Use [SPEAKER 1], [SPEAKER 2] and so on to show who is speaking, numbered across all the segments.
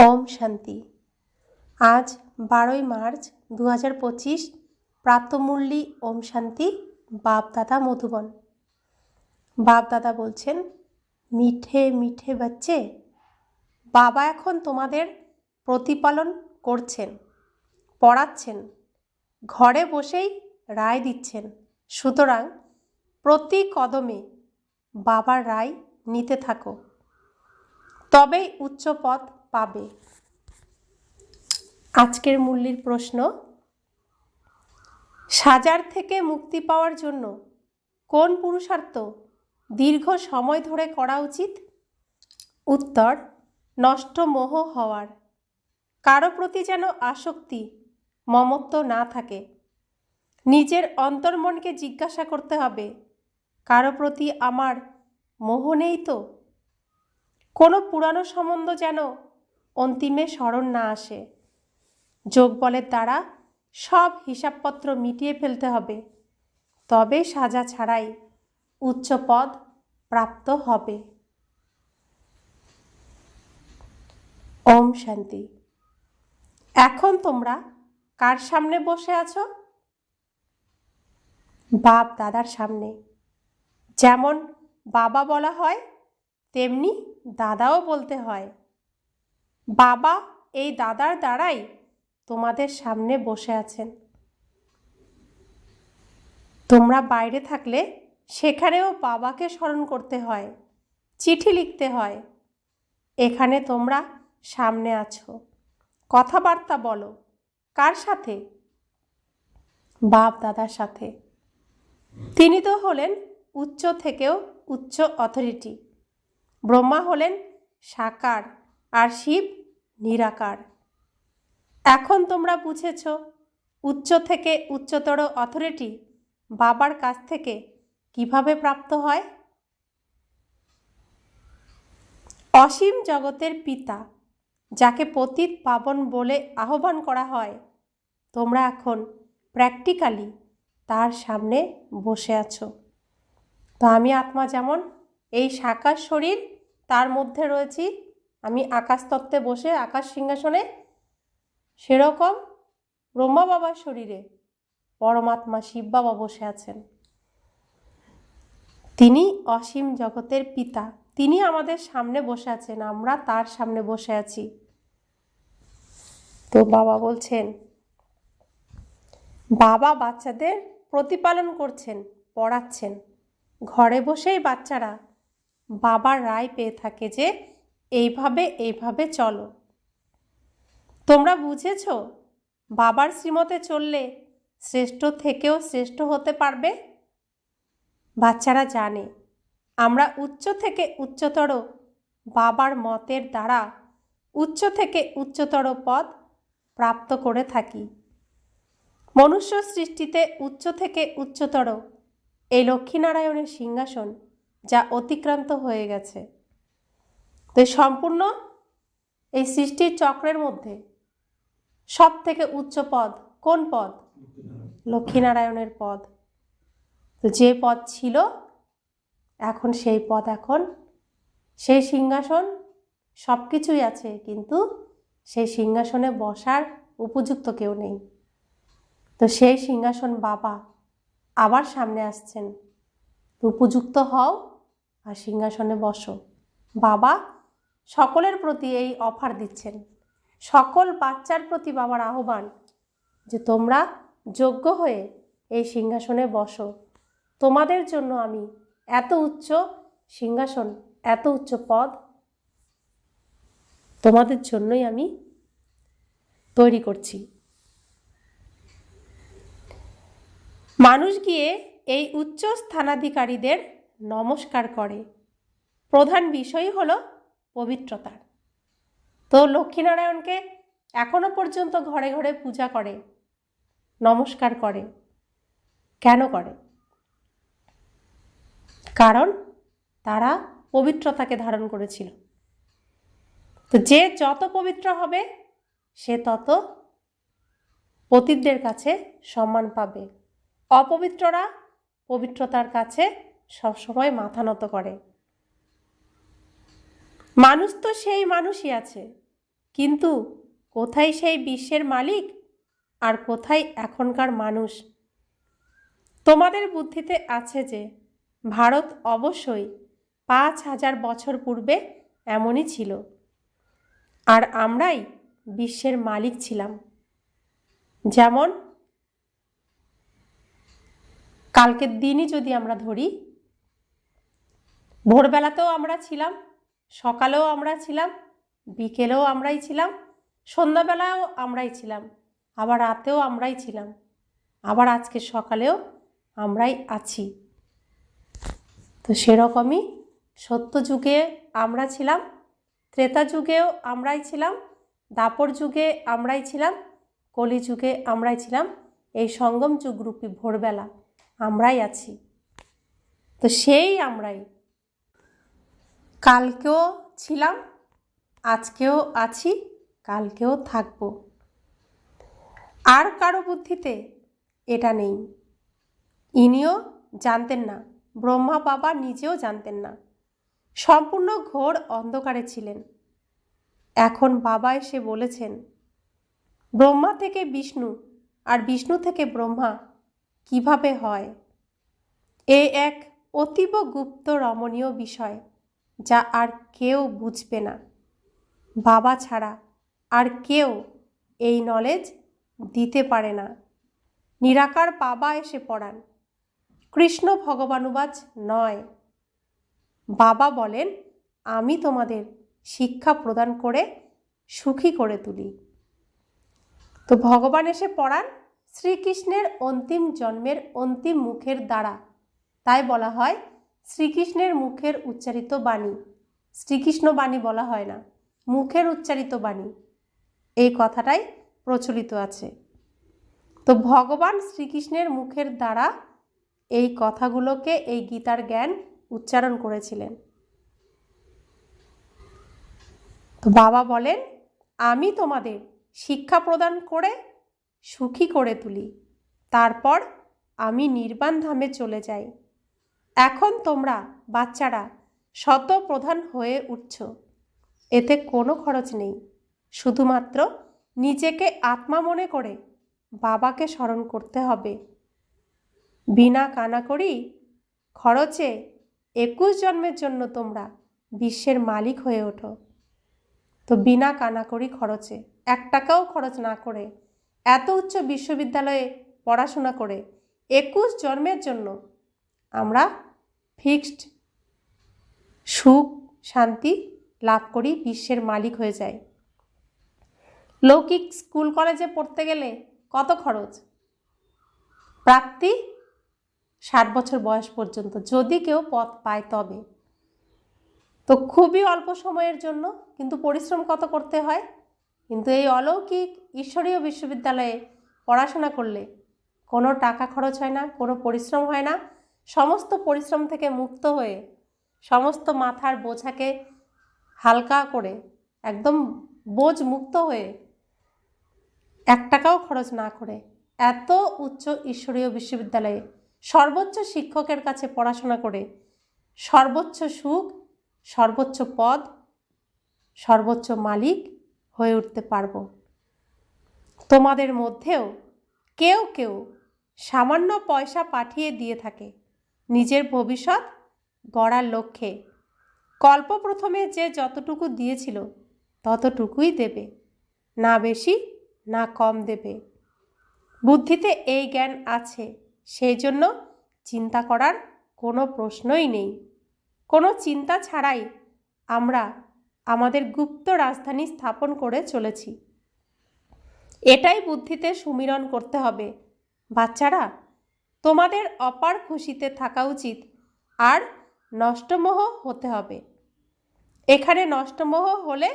[SPEAKER 1] ओम शांति। आज 12 मार्च 2025 प्रातःमुरली ओम शांति। बाप दादा मधुबन। बाप दादा बोलছেন, মিঠে মিঠে বাচ্চে, বাবা এখন তোমাদের প্রতিপালন করছেন, পড়াচ্ছেন, ঘরে বসেই রায় দিচ্ছেন। সুতরাং প্রতি কদমে বাবার রায় নিতে থাকো, তবেই উচ্চ পদ পাবে। আজকের মূল্যের প্রশ্ন, সাজার থেকে মুক্তি পাওয়ার জন্য কোন পুরুষার্থ দীর্ঘ সময় ধরে করা উচিত? উত্তর, নষ্ট মোহ হওয়ার। কারো প্রতি যেন আসক্তি মমত্ব না থাকে। নিজের অন্তর্মনকে জিজ্ঞাসা করতে হবে, কারো প্রতি আমার মোহ নেই তো? কোনো পুরানো সম্বন্ধ যেন অন্তিমে স্মরণ না আসে। যোগ বলের দ্বারা সব হিসাবপত্র মিটিয়ে ফেলতে হবে, তবে সাজা ছাড়াই উচ্চ পদ প্রাপ্ত হবে। ওম শান্তি। এখন তোমরা কার সামনে বসে আছো? বাপ দাদার সামনে। যেমন বাবা বলা হয়, তেমনি দাদাও বলতে হয়। বাবা এই দাদার দ্বারাই তোমাদের সামনে বসে আছেন। তোমরা বাইরে থাকলে সেখানেও বাবাকে স্মরণ করতে হয়, চিঠি লিখতে হয়। এখানে তোমরা সামনে আছো, কথাবার্তা বলো। কার সাথে? বাপ দাদার সাথে। তিনি তো হলেন উচ্চ থেকেও উচ্চ অথরিটি। ব্রহ্মা হলেন সাকার আর শিব নিরাকার। এখন তোমরা বুঝেছ উচ্চ থেকে উচ্চতর অথরিটি বাবার কাছ থেকে কিভাবে প্রাপ্ত হয়। অসীম জগতের পিতা, যাকে পতিত পাবন বলে আহ্বান করা হয়, তোমরা এখন প্র্যাকটিক্যালি তার সামনে বসে আছো। তো আমি আত্মা যেমন এই সাকার শরীর, তার মধ্যে রয়েছি আমি আকাশতত্ত্বে বসে আকাশ সিংহাসনে, সেরকম ব্রহ্মা বাবার শরীরে পরমাত্মা শিব বাবা বসে আছেন। তিনি অসীম জগতের পিতা, তিনি আমাদের সামনে বসে আছেন, আমরা তার সামনে বসে আছি। তো বাবা বলছেন, বাবা বাচ্চাদের প্রতিপালন করছেন, পড়াচ্ছেন। ঘরে বসেই বাচ্চারা বাবার রায় পেয়ে থাকে যে এইভাবে চলো। তোমরা বুঝেছ বাবার শ্রীমতে চললে শ্রেষ্ঠ থেকেও শ্রেষ্ঠ হতে পারবে। বাচ্চারা জানে আমরা উচ্চ থেকে উচ্চতর বাবার মতের দ্বারা উচ্চ থেকে উচ্চতর পদ প্রাপ্ত করে থাকি। মনুষ্য সৃষ্টিতে উচ্চ থেকে উচ্চতর এই লক্ষ্মীনারায়ণের সিংহাসন যা অতিক্রান্ত হয়ে গেছে। তো সম্পূর্ণ এই সৃষ্টির চক্রের মধ্যে সব থেকে উচ্চ পদ কোন পদ? লক্ষ্মীনারায়ণের পদ। তো যে পদ ছিল এখন সেই পদ, এখন সেই সিংহাসন সব কিছুই আছে, কিন্তু সেই সিংহাসনে বসার উপযুক্ত কেউ নেই। তো সেই সিংহাসন বাবা আবার সামনে আসছেন। উপযুক্ত হও আর সিংহাসনে বসো। বাবা সকলের প্রতি এই অফার দিচ্ছেন, সকল বাচ্চার প্রতি বাবার আহ্বান যে তোমরা যোগ্য হয়ে এই সিংহাসনে বসো। তোমাদের জন্য আমি এত উচ্চ সিংহাসন, এত উচ্চ পদ তোমাদের জন্যই আমি তৈরি করছি। মানুষ গিয়ে এই উচ্চ স্থানাধিকারীদের নমস্কার করে। প্রধান বিষয় হলো পবিত্রতার। তো লক্ষ্মীনারায়ণকে এখনো পর্যন্ত ঘরে ঘরে পূজা করে, নমস্কার করে। কেন করে? কারণ তারা পবিত্রতাকে ধারণ করেছিল। তো যে যত পবিত্র হবে সে তত পতিতদের কাছে সম্মান পাবে। অপবিত্ররা পবিত্রতার কাছে সবসময় মাথা নত করে। মানুষ তো সেই মানুষই আছে, কিন্তু কোথায় সেই বিশ্বের মালিক আর কোথায় এখনকার মানুষ? তোমাদের বুদ্ধিতে আছে যে ভারত অবশ্যই 5,000 বছর পূর্বে এমনই ছিল, আর আমরাই বিশ্বের মালিক ছিলাম। যেমন কালকের দিনই যদি আমরা ধরি, ভোরবেলাতেও আমরা ছিলাম, সকালেও আমরা ছিলাম, বিকেলেও আমরাই ছিলাম, সন্ধ্যাবেলাও আমরাই ছিলাম, আবার রাতেও আমরাই ছিলাম, আবার আজকে সকালেও আমরাই আছি। তো সেরকমই সত্য যুগে আমরা ছিলাম, ত্রেতা যুগেও আমরাই ছিলাম, দাপর যুগে আমরাই ছিলাম, কলি যুগে আমরাই ছিলাম, এই সঙ্গম যুগরূপী ভোরবেলা আমরাই আছি। তো সেই আমরাই কালকেও ছিলাম, আজকেও আছি, কালকেও থাকব। আর কারো বুদ্ধিতে এটা নেই। ইনিও জানতেন না, ব্রহ্মা বাবা নিজেও জানতেন না, সম্পূর্ণ ঘোর অন্ধকারে ছিলেন। এখন বাবা এসে বলেছেন, ব্রহ্মা থেকে বিষ্ণু আর বিষ্ণু থেকে ব্রহ্মা কিভাবে হয়? এ এক অতীব গুপ্ত রমণীয় বিষয়, যা আর কেউ বুঝবে না। বাবা ছাড়া আর কেউ এই নলেজ দিতে পারে না। নিরাকার বাবা এসে পড়ান, কৃষ্ণ ভগবানুবাজ নয়। বাবা বলেন, আমি তোমাদের শিক্ষা প্রদান করে সুখী করে তুলি। তো ভগবান এসে পড়ান শ্রীকৃষ্ণের অন্তিম জন্মের অন্তিম মুখের দ্বারা। তাই বলা হয় শ্রীকৃষ্ণের মুখের উচ্চারিত বাণী। শ্রীকৃষ্ণ বাণী বলা হয় না, মুখের উচ্চারিত বাণী, এই কথাটাই প্রচলিত আছে। তো ভগবান শ্রীকৃষ্ণের মুখের দ্বারা এই কথাগুলোকে, এই গীতার জ্ঞান উচ্চারণ করেছিলেন। তো বাবা বলেন, আমি তোমাদের শিক্ষা প্রদান করে সুখী করে তুলি, তারপর আমি নির্বাণ ধামে চলে যাই। এখন তোমরা বাচ্চারা শত প্রধান হয়ে উঠছ, এতে কোনো খরচ নেই। শুধুমাত্র নিজেকে আত্মা মনে করে বাবাকে স্মরণ করতে হবে। বিনা কানাকড়ি খরচে 21 জন্মের জন্য তোমরা বিশ্বের মালিক হয়ে ওঠো। তো বিনা কানাকড়ি খরচে, 1 টাকাও খরচ না করে, এত উচ্চ বিশ্ববিদ্যালয়ে পড়াশোনা করে 21 জন্মের জন্য আমরা ফিক্সড সুখ শান্তি লাভ করি, বিশ্বের মালিক হয়ে যায়। লৌকিক স্কুল কলেজে পড়তে গেলে কত খরচ? প্রাপ্তি 60 বছর বয়স পর্যন্ত, যদি কেউ পথ পায় তবে। তো খুবই অল্প সময়ের জন্য, কিন্তু পরিশ্রম কত করতে হয়। কিন্তু এই অলৌকিক ঈশ্বরীয় বিশ্ববিদ্যালয়ে পড়াশোনা করলে কোনো টাকা খরচ হয় না, কোনো পরিশ্রম হয় না। সমস্ত পরিশ্রম থেকে মুক্ত হয়ে, সমস্ত মাথার বোঝাকে হালকা করে, একদম বোঝ মুক্ত হয়ে, 1 টাকাও খরচ না করে এত উচ্চ ঈশ্বরীয় বিশ্ববিদ্যালয়ে সর্বোচ্চ শিক্ষকের কাছে পড়াশোনা করে সর্বোচ্চ সুখ, সর্বোচ্চ পদ, সর্বোচ্চ মালিক হয়ে উঠতে পারব। তোমাদের মধ্যেও কেউ কেউ সামান্য পয়সা পাঠিয়ে দিয়ে থাকে নিজের ভবিষ্যৎ গড়ার লক্ষ্যে। কল্প প্রথমে যে যতটুকু দিয়েছিল ততটুকুই দেবে, না বেশি না কম দেবে। বুদ্ধিতে এই জ্ঞান আছে, সেই জন্য চিন্তা করার কোনো প্রশ্নই নেই। কোনো চিন্তা ছাড়াই আমরা আমাদের গুপ্ত রাজধানী স্থাপন করে চলেছি। এটাই বুদ্ধিতে সুমিরন করতে হবে। বাচ্চারা, তোমাদের অপার খুশিতে থাকা উচিত, আর নষ্টমোহ হতে হবে। এখানে নষ্টমোহ হলে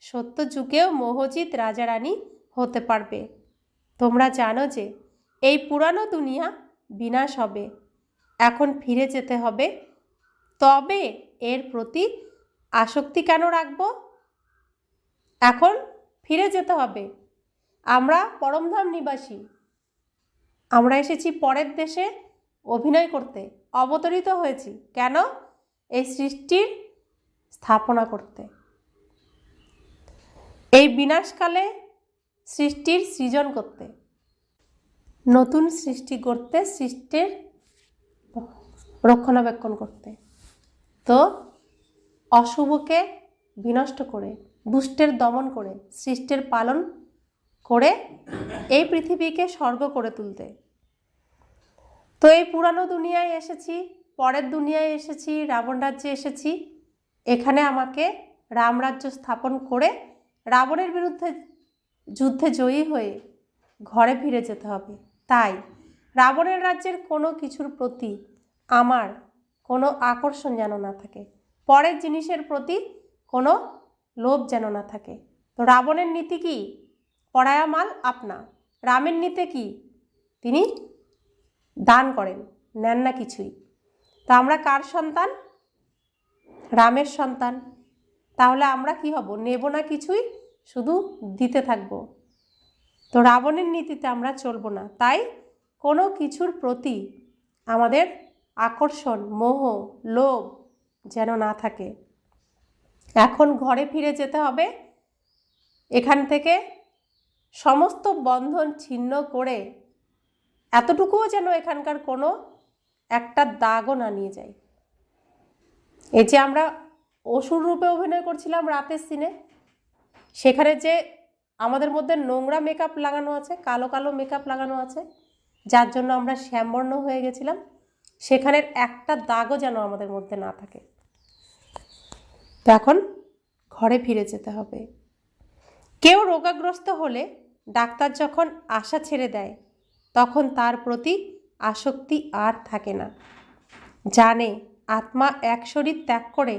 [SPEAKER 1] সত্য যুগেও মোহজিৎ রাজারানী হতে পারবে। তোমরা জানো যে এই পুরানো দুনিয়া বিনাশ হবে, এখন ফিরে যেতে হবে। তবে এর প্রতি আসক্তি কেন রাখব? এখন ফিরে যেতে হবে। আমরা পরমধাম নিবাসী, আমরা এসেছি পরের দেশে অভিনয় করতে, অবতরিত হয়েছি কেন? এই সৃষ্টির স্থাপনা করতে। এই বিনাশকালে সৃষ্টির সৃজন করতে, নতুন সৃষ্টি করতে, সৃষ্টির রক্ষণাবেক্ষণ করতে। তো অশুভকে বিনষ্ট করে, দুষ্টের দমন করে, সৃষ্টির পালন করে এই পৃথিবীকে স্বর্গ করে তুলতে। তো এই পুরানো দুনিয়ায় এসেছি, পরের দুনিয়ায় এসেছি, রাবণ রাজ্যে এসেছি। এখানে আমাকে রামরাজ্য স্থাপন করে রাবণের বিরুদ্ধে যুদ্ধে জয়ী হয়ে ঘরে ফিরে যেতে হবে। তাই রাবণের রাজ্যের কোনো কিছুর প্রতি আমার কোনো আকর্ষণ যেন না থাকে, পরের জিনিসের প্রতি কোনো লোভ যেন না থাকে। তো রাবণের নীতি কি? পরায়া মাল আপনা। রামের নীতি কি? তিনি দান করেন, নেন না কিছুই। তো আমরা কার সন্তান? রামের সন্তান। তাহলে আমরা কি হব? নেব না কিছুই, শুধু দিতে থাকব। তো রাবণের নীতিতে আমরা চলব না। তাই কোনো কিছুর প্রতি আমাদের আকর্ষণ, মোহ, লোভ যেন না থাকে। এখন ঘরে ফিরে যেতে হবে। এখান থেকে সমস্ত বন্ধন ছিন্ন করে, এতটুকুও যেন এখানকার কোনো একটা দাগও না নিয়ে যায়। এই যে আমরা অসুর রূপে অভিনয় করছিলাম রাতের সিনে, সেখানে যে আমাদের মধ্যে নোংরা মেকআপ লাগানো আছে, কালো কালো মেকআপ লাগানো আছে, যার জন্য আমরা শ্যামবর্ণ হয়ে গেছিলাম, সেখানের একটা দাগও যেন আমাদের মধ্যে না থাকে। তো এখন ঘরে ফিরে যেতে হবে। কেউ রোগাগ্রস্ত হলে ডাক্তার যখন আশা ছেড়ে দেয়, তখন তার প্রতি আসক্তি আর থাকে না। জানে আত্মা এক শরীর ত্যাগ করে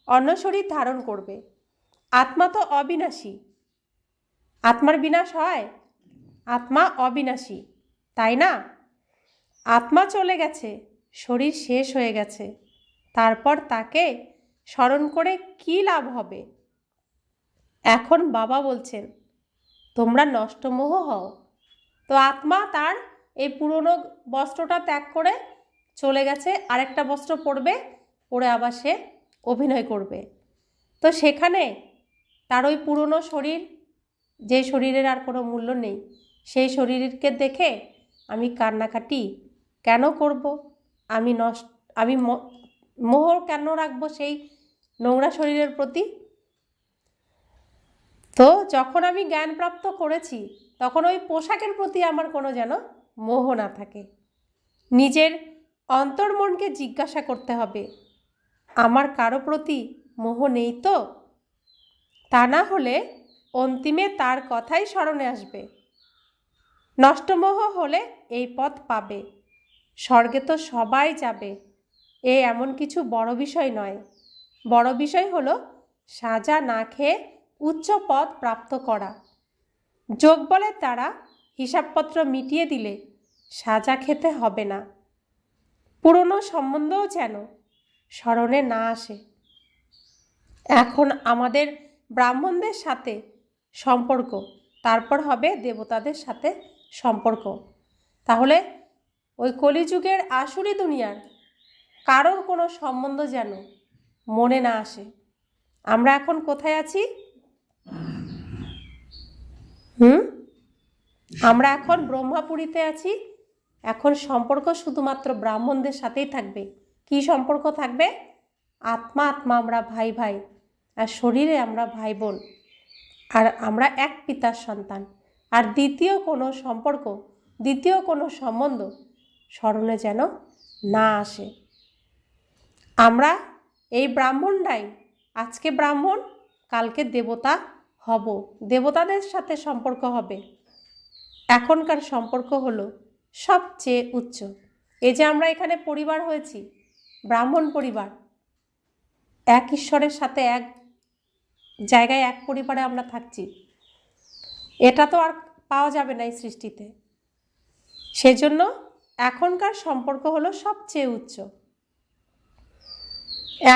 [SPEAKER 1] অন্য শরীর ধারণ করবে। আত্মা তো অবিনাশী। আত্মার বিনাশ হয়? আত্মা অবিনাশী, তাই না? আত্মা চলে গেছে, শরীর শেষ হয়ে গেছে, তারপর তাকে স্মরণ করে কি লাভ হবে? এখন বাবা বলছেন তোমরা নষ্টমোহ হও। তো আত্মা তার এই পুরনো বস্ত্রটা ত্যাগ করে চলে গেছে, আরেকটা বস্ত্র পরবে, পরে আবার সে অভিনয় করবে। তো সেখানে তার ওই পুরনো শরীর, যে শরীরের আর কোনো মূল্য নেই, সেই শরীরকে দেখে আমি কান্নাকাটি কেন করব? আমি মোহ কেন রাখবো সেই নোংরা শরীরের প্রতি? তো যখন আমি জ্ঞানপ্রাপ্ত করেছি, তখন ওই পোশাকের প্রতি আমার কোনো যেন মোহ না থাকে। নিজের অন্তর্মনকে জিজ্ঞাসা করতে হবে, আমার কারো প্রতি মোহ নেই তো? তা না হলে অন্তিমে তার কথাই স্মরণে আসবে। নষ্টমোহ হলে এই পথ পাবে। স্বর্গে তো সবাই যাবে, এমন কিছু বড় বিষয় নয়। বড় বিষয় হলো সাজা না খেয়ে উচ্চ পদ প্রাপ্ত করা। যোগ বলের দ্বারা হিসাবপত্র মিটিয়ে দিলে সাজা খেতে হবে না। পুরনো সম্বন্ধও যেন স্মরণে না আসে। এখন আমাদের ব্রাহ্মণদের সাথে সম্পর্ক, তারপর হবে দেবতাদের সাথে সম্পর্ক। তাহলে ওই কলিযুগের আসুরি দুনিয়ার কারোর কোনো সম্বন্ধ যেন মনে না আসে। আমরা এখন কোথায় আছি? আমরা এখন ব্রহ্মাপুরীতে আছি। এখন সম্পর্ক শুধুমাত্র ব্রাহ্মণদের সাথেই থাকবে। কি সম্পর্ক থাকবে? আত্মা আত্মা আমরা ভাই ভাই, আর শরীরে আমরা ভাই বোন, আর আমরা এক পিতার সন্তান। আর দ্বিতীয় কোনো সম্পর্ক, দ্বিতীয় কোনো সম্বন্ধ স্মরণে যেন না আসে। আমরা এই ব্রাহ্মণরাই আজকে ব্রাহ্মণ, কালকে দেবতা হব, দেবতাদের সাথে সম্পর্ক হবে। এখনকার সম্পর্ক হলো সবচেয়ে উচ্চ। এই যে আমরা এখানে পরিবার হয়েছি, ব্রাহ্মণ পরিবার, এক ঈশ্বরের সাথে এক জায়গায় এক পরিবারে আমরা থাকছি, এটা তো আর পাওয়া যাবে না এই সৃষ্টিতে। সেজন্য এখনকার সম্পর্ক হলো সবচেয়ে উচ্চ।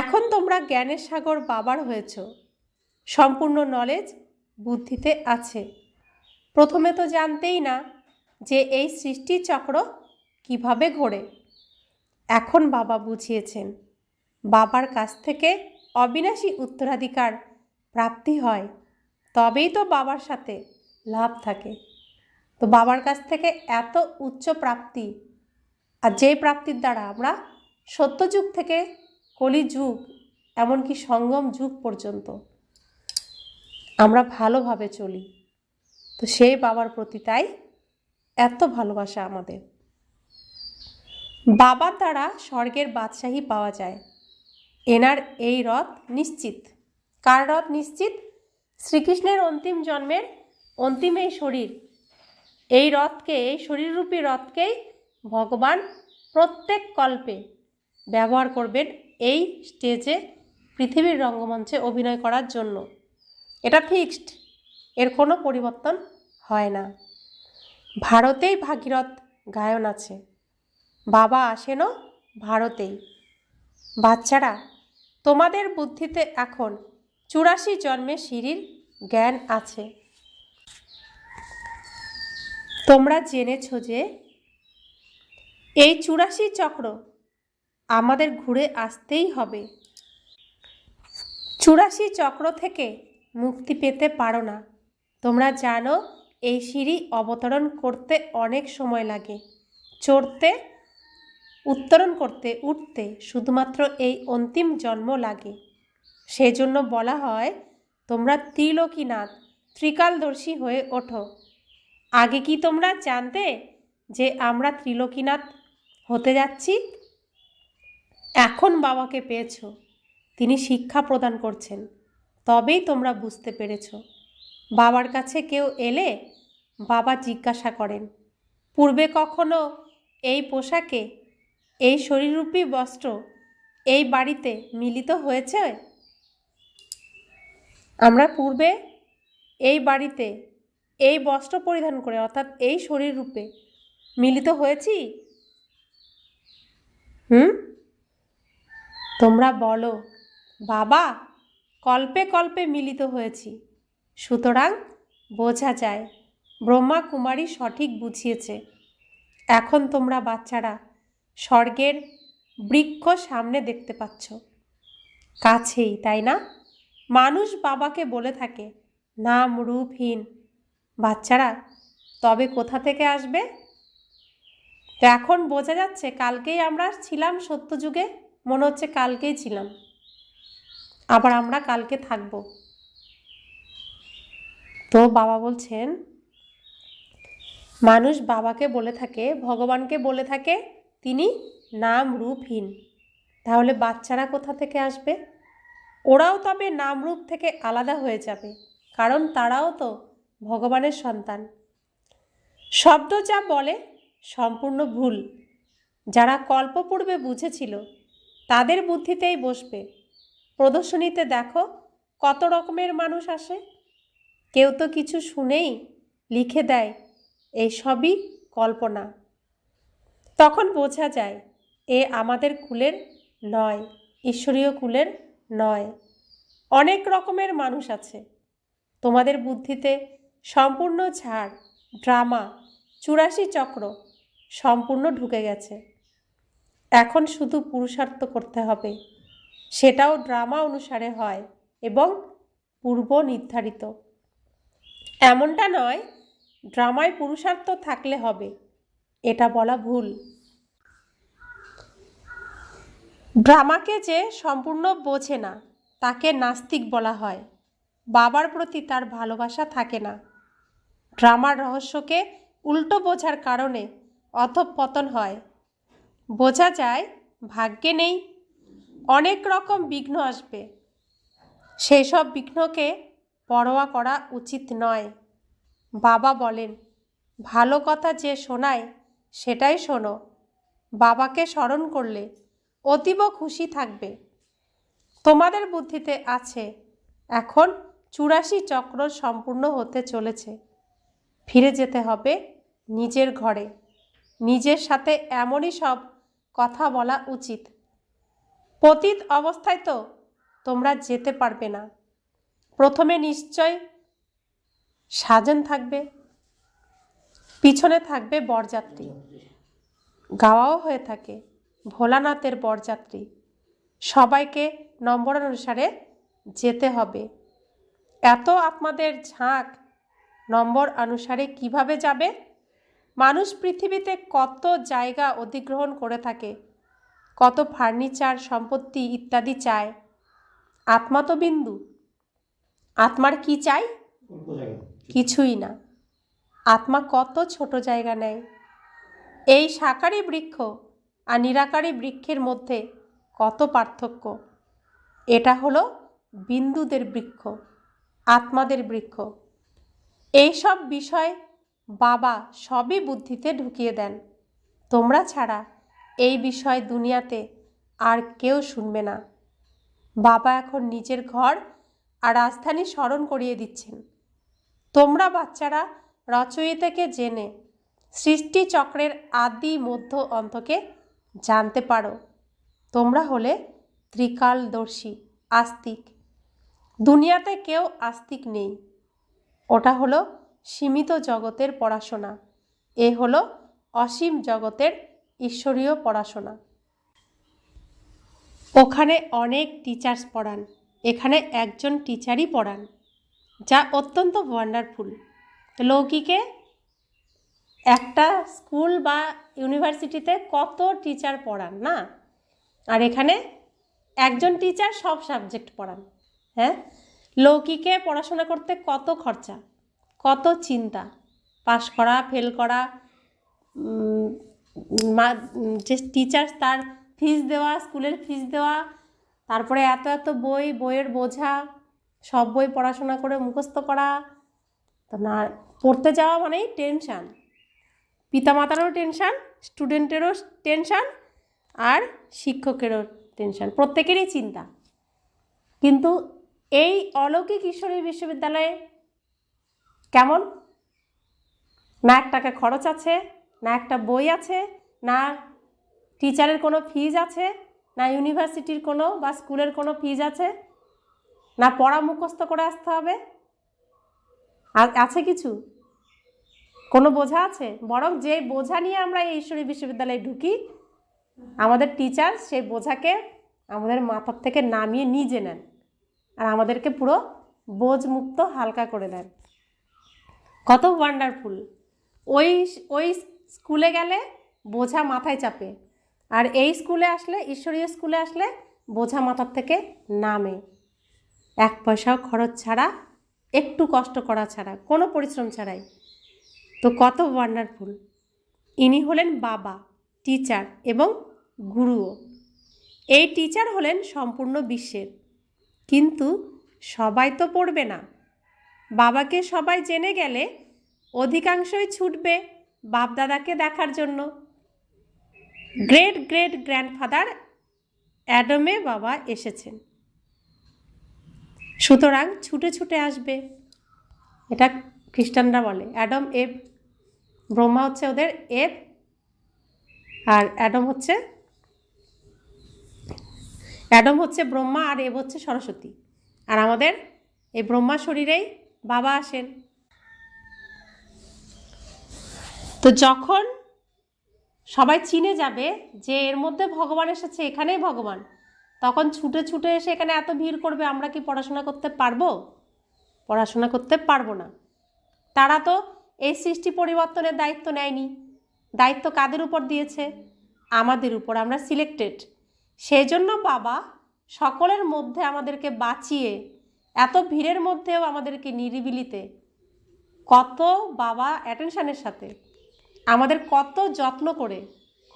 [SPEAKER 1] এখন তোমরা জ্ঞানের সাগর বাবার হয়েছ, সম্পূর্ণ নলেজ বুদ্ধিতে আছে। প্রথমে তো জানতেই না যে এই সৃষ্টি চক্র কিভাবে ঘোরে। এখন বাবা বুঝিয়েছেন, বাবার কাছ থেকে অবিনাশী উত্তরাধিকার প্রাপ্তি হয়, তবেই তো বাবার সাথে লাভ থাকে। তো বাবার কাছ থেকে এত উচ্চ প্রাপ্তি, আর যেই প্রাপ্তির দ্বারা আমরা সত্যযুগ থেকে কলিযুগ, এমনকি সঙ্গম যুগ পর্যন্ত আমরা ভালোভাবে চলি। তো সেই বাবার প্রতি তাই এত ভালোবাসা আমাদের। বাবার দ্বারা স্বর্গের বাদশাহী পাওয়া যায়। এনার এই রথ নিশ্চিত। কার রথ নিশ্চিত? শ্রীকৃষ্ণের অন্তিম জন্মের অন্তিম এই শরীর, এই রথকে, এই শরীররূপী রথকেই ভগবান প্রত্যেক কল্পে ব্যবহার করবেন এই স্টেজে, পৃথিবীর রঙ্গমঞ্চে অভিনয় করার জন্য। এটা ফিক্সড, এর কোনো পরিবর্তন হয় না। ভারতেই ভাগীরথ গায়ন আছে, বাবা আসেনও ভারতেই। বাচ্চারা, তোমাদের বুদ্ধিতে এখন 84 জন্মের সিঁড়ির জ্ঞান আছে। তোমরা জেনেছ যে এই 84 চক্র আমাদের ঘুরে আসতেই হবে। 84 চক্র থেকে মুক্তি পেতে পারো না। তোমরা জানো এই সিঁড়ি অবতরণ করতে অনেক সময় লাগে, চড়তে, উত্তরণ করতে, উঠতে শুধুমাত্র এই অন্তিম জন্ম লাগে। সেজন্য বলা হয় তোমরা ত্রিলোকীনাথ, ত্রিকালদর্শী হয়ে ওঠো। আগে কি তোমরা জানতে যে আমরা ত্রিলোকীনাথ হতে যাচ্ছি? এখন বাবাকে পেয়েছ, তিনি শিক্ষা প্রদান করছেন, তবেই তোমরা বুঝতে পেরেছ। বাবার কাছে কেউ এলে বাবা জিজ্ঞাসা করেন, পূর্বে কখনো এই পোশাকে, এই শরীররূপী বস্ত্র এই বাড়িতে মিলিত হয়েছে? আমরা পূর্বে এই বাড়িতে এই বস্ত্র পরিধান করে, অর্থাৎ এই শরীর রূপে মিলিত হয়েছি? তোমরা বলো, বাবা, কল্পে কল্পে মিলিত হয়েছি। সুতরাং বোঝা যায় ব্রহ্মা কুমারী সঠিক বুঝিয়েছে। এখন তোমরা বাচ্চারা স্বর্গের বৃক্ষ সামনে দেখতে পাচ্ছ, কাছেই, তাই না? মানুষ বাবাকে বলে থাকে নাম রূপহীন। বাচ্চারা, তবে কোথা থেকে আসবে? তো এখন বোঝা যাচ্ছে, কালকেই আমরা ছিলাম সত্যযুগে, মনে হচ্ছে কালকেই ছিলাম, আবার আমরা কালকে থাকব। তো বাবা বলছেন, মানুষ বাবাকে বলে থাকে, ভগবানকে বলে থাকে তিনি নাম রূপহীন। তাহলে বাচ্চারা কোথা থেকে আসবে? ওরাও তবে নাম রূপ থেকে আলাদা হয়ে যাবে, কারণ তারাও তো ভগবানের সন্তান। শব্দ যা বলে সম্পূর্ণ ভুল। যারা কল্পপূর্বে বুঝেছিল তাদের বুদ্ধিতেই বসবে। প্রদর্শনীতে দেখো কত রকমের মানুষ আসে। কেউ তো কিছু শুনেই লিখে দেয় এই সবই কল্পনা। তখন বোঝা যায় এ আমাদের কুলের নয়, ঈশ্বরীয় কুলের নয়। অনেক রকমের মানুষ আছে। তোমাদের বুদ্ধিতে সম্পূর্ণ ঝাড়, ড্রামা, 84 চক্র সম্পূর্ণ ঢুকে গেছে। এখন শুধু পুরুষার্থ করতে হবে, সেটাও ড্রামা অনুসারে হয় এবং পূর্ব নির্ধারিত। এমনটা নয় ড্রামায় পুরুষার্থ থাকলে হবে, এটা বলা ভুল। ড্রামাকে যে সম্পূর্ণ বোঝে না তাকে নাস্তিক বলা হয়। বাবার প্রতি তার ভালোবাসা থাকে না। ড্রামার রহস্যকে উল্টো বোঝার কারণে অধঃপতন হয়। বোঝা যায় ভাগ্যে নেই, অনেক রকম বিঘ্ন আসবে। সেই সব বিঘ্নকে পরোয়া করা উচিত নয়। বাবা বলেন, ভালো কথা যে শোনায় সেটাই শোনো। বাবাকে স্মরণ করলে অতীব খুশি থাকবে। তোমাদের বুদ্ধিতে আছে এখন 84 চক্র সম্পূর্ণ হতে চলেছে। ফিরে যেতে হবে নিজের ঘরে। নিজের সাথে এমনই সব কথা বলা উচিত। পতিত অবস্থায় তো তোমরা যেতে পারবে না। প্রথমে নিশ্চয় সাজন থাকবে, পিছনে থাকবে বরযাত্রী। গাওয়াও হয়ে থাকে ভোলানাথের বরযাত্রী। সবাইকে নম্বর অনুসারে যেতে হবে। এত আপনাদের ঝাঁক নম্বর অনুসারে কিভাবে যাবে? মানুষ পৃথিবীতে কত জায়গা অধিগ্রহণ করে থাকে, কত ফার্নিচার, সম্পত্তি ইত্যাদি চায়। আত্মা তো বিন্দু। আত্মার কি চাই? কিছুই না। আত্মা কত ছোট জায়গা নেয়। এই সাকারী বৃক্ষ আর নিরাকারী বৃক্ষের মধ্যে কত পার্থক্য। এটা হলো বিন্দুদের বৃক্ষ, আত্মাদের বৃক্ষ। এইসব বিষয় বাবা সবই বুদ্ধিতে ঢুকিয়ে দেন। তোমরা ছাড়া এই বিষয় দুনিয়াতে আর কেউ শুনবে না। বাবা এখন নিজের ঘর আর রাজধানী স্মরণ করিয়ে দিচ্ছেন। তোমরা বাচ্চারা রচয়িতাকে জেনে সৃষ্টি চক্রের আদি মধ্য অন্তকে জানতে পারো। তোমরা হলে ত্রিকালদর্শী, আস্তিক। দুনিয়াতে কেউ আস্তিক নেই। ওটা হলো সীমিত জগতের পড়াশোনা, এ হলো অসীম জগতের ঈশ্বরীয় পড়াশোনা। ওখানে অনেক টিচার্স পড়ান, এখানে একজন টিচারই পড়ান, যা অত্যন্ত ওয়ান্ডারফুল। লৌকিকে একটা স্কুল বা ইউনিভার্সিটিতে কত টিচার পড়ান না, আর এখানে একজন টিচার সব সাবজেক্ট পড়ান। হ্যাঁ, লৌকিকে পড়াশোনা করতে কত খরচা, কত চিন্তা, পাস করা, ফেল করা, যে টিচার তার ফিস দেওয়া, স্কুলের ফিস দেওয়া, তারপরে এত এত বই, বইয়ের বোঝা, সব বই পড়াশোনা করে মুখস্থ করা। তো না, পড়তে যাওয়া মানেই টেনশান, পিতামাতারও টেনশান, স্টুডেন্টেরও টেনশান, আর শিক্ষকেরও টেনশান, প্রত্যেকেরই চিন্তা। কিন্তু এই অলৌকিক ঈশ্বরী বিশ্ববিদ্যালয়ে কেমন? না 1 টাকা খরচ আছে, না একটা বই আছে, না টিচারের কোনো ফিজ আছে, না ইউনিভার্সিটির কোনো বা স্কুলের কোনো ফিজ আছে, না পড়া মুখস্থ করে আসতে হবে। আছে কিছু? কোনো বোঝা আছে? বরং যে বোঝা নিয়ে আমরা এই ঈশ্বরী বিশ্ববিদ্যালয়ে ঢুকি, আমাদের টিচার সেই বোঝাকে আমাদের মাথার থেকে নামিয়ে নিজে নেন আর আমাদেরকে পুরো বোঝমুক্ত হালকা করে দেন। কত ওয়ান্ডারফুল। ওই স্কুলে গেলে বোঝা মাথায় চাপে, আর এই স্কুলে আসলে, ঈশ্বরীয় স্কুলে আসলে বোঝা মাথার থেকে নামে, 1 পয়সাও খরচ ছাড়া, একটু কষ্ট করা ছাড়া, কোনো পরিশ্রম ছাড়াই। তো কত ওয়ান্ডারফুল। ইনি হলেন বাবা, টিচার এবং গুরুও। এই টিচার হলেন সম্পূর্ণ বিশ্বের। কিন্তু সবাই তো পড়বে না। বাবাকে সবাই জেনে গেলে অধিকাংশই ছুটবে বাপদাদাকে দেখার জন্য। গ্রেট গ্রেট গ্র্যান্ডফাদার অ্যাডমে বাবা এসেছেন, সুতরাং ছুটে ছুটে আসবে। এটা খ্রিস্টানরা বলে। অ্যাডম, এভ, ব্রহ্মা হচ্ছে ওদের এভ, আর অ্যাডম হচ্ছে ব্রহ্মা, আর এভ হচ্ছে সরস্বতী। আর আমাদের এই ব্রহ্মা শরীরেই বাবা আসেন। তো যখন সবাই চিনে যাবে যে এর মধ্যে ভগবান এসেছে, এখানেই ভগবান, তখন ছুটে ছুটে এসে এখানে এত ভিড় করবে। আমরা কি পড়াশোনা করতে পারবো? পড়াশোনা করতে পারবো না। তারা তো এই সৃষ্টি পরিবর্তনের দায়িত্ব নেয়নি। দায়িত্ব কাদের উপর দিয়েছে? আমাদের উপর। আমরা সিলেক্টেড। সেই জন্য বাবা সকলের মধ্যে আমাদেরকে বাঁচিয়ে, এত ভিড়ের মধ্যেও আমাদেরকে নিরিবিলিতে, কত বাবা অ্যাটেনশানের সাথে আমাদের কত যত্ন করে,